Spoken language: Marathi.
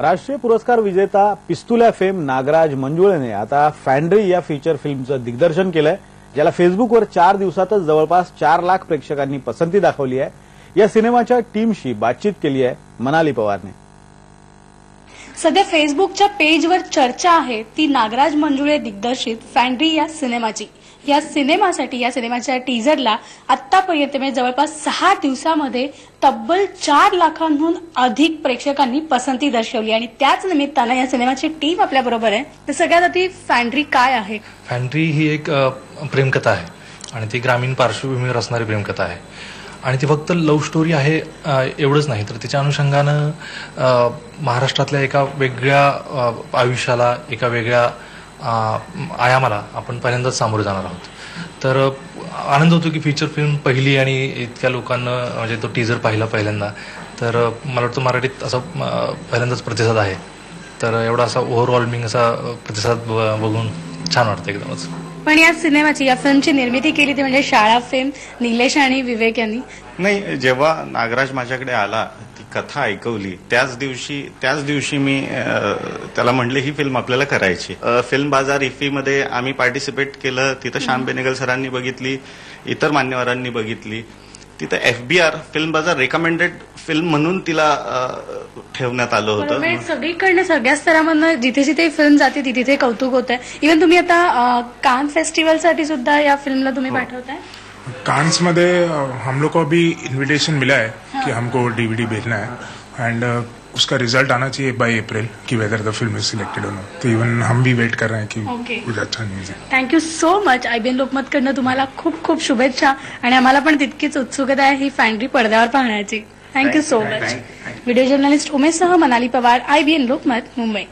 राष्ट्रीय पुरस्कार विजेता पिस्तुल्या फेम नागराज मंजुळेने आता फॅन्ड्री या फीचर फिल्मचं दिग्दर्शन केलंय, ज्याला फेसबुकवर 4 दिवसातच जवळपास 4 लाख प्रेक्षकांनी पसंती दाखवली आहे। या सिनेमाच्या टीमशी बातचीत केली आहे मनाली पवारने। सध्या फेसबुकच्या पेजवर चर्चा आहे ती नागराज मंजुळे दिग्दर्शित फॅन्ड्री या सिनेमाची। या सिनेमाच्या टीझरला आतापर्यंत म्हणजे जवळपास 6 दिवसांमध्ये तब्बल 4 लाखांहून अधिक प्रेक्षकांनी पसंती दर्शवली आणि त्याच निमित्तानं या सिनेमाची टीम आपल्या बरोबर आहे। तर सगळ्यात आधी फॅन्ड्री काय आहे? फॅन्ड्री ही एक प्रेमकथा आहे आणि ती ग्रामीण पार्श्वभूमीवर असणारी प्रेमकथा आहे आणि ती फक्त लव्ह स्टोरी आहे एवढंच नाही, तर तिच्या अनुषंगानं महाराष्ट्रातल्या एका वेगळ्या आयुष्याला, एका वेगळ्या आयामाला आपण पहिल्यांदाच सामोरे जाणार आहोत। तर आनंद होतो की फीचर फिल्म पहिली आणि इतक्या लोकांना म्हणजे तो टीझर पाहिला पहिल्यांदा, तर मला वाटतं मराठीत असा पहिल्यांदाच प्रतिसाद आहे। तर एवढा असा ओव्हरऑल असा प्रतिसाद बघून छान वाटतं एकदमच। पण या फिल्मची निर्मिती केली ती म्हणजे शाळा फेम निलेश आणि विवेक यांनी नाही। जेव्हा नागराज माझ्याकडे आला, ती कथा ऐकवली, त्याच दिवशी मी त्याला म्हणले ही फिल्म आपल्याला करायची। फिल्म बाजार इफ्फीमध्ये आम्ही पार्टिसिपेट केलं, तिथं श्याम बेनेगल सरांनी बघितली, इतर मान्यवरांनी बघितली। तिथं FBR फिल्म बाजार रेकमेंडेड फिल्म म्हणून तिला ठेवण्यात आलं होतं। सगळीकडनं सगळ्या स्तरामधनं जिथे जिथे फिल्म जाते तिथे कौतुक होत आहे। इव्हन तुम्ही आता कान फेस्टिवलसाठी सुद्धा या फिल्मला तुम्ही पाठवताय। कान्स में हम लोग को अभी इनविटेशन मिला है कि हमको DVD भेजना है एंड उसका रिजल्ट आना चाहिए बाय अप्रैल कि whether the film is selected और नॉट। तो इवन हम भी वेट कर रहे हैं कि कुछ अच्छा न्यूज है। Thank you so much. IBN लोकमतकडनं तुम्हाला खूप खूप शुभेच्छा आणि आम्हाला पण तितकीच उत्सुकता आहे ही फॅन्ड्री पडद्यावर पाहण्याची। Thank you so much. Video journalist उमेशसह मनाली पवार, IBN लोकमत, मुंबई।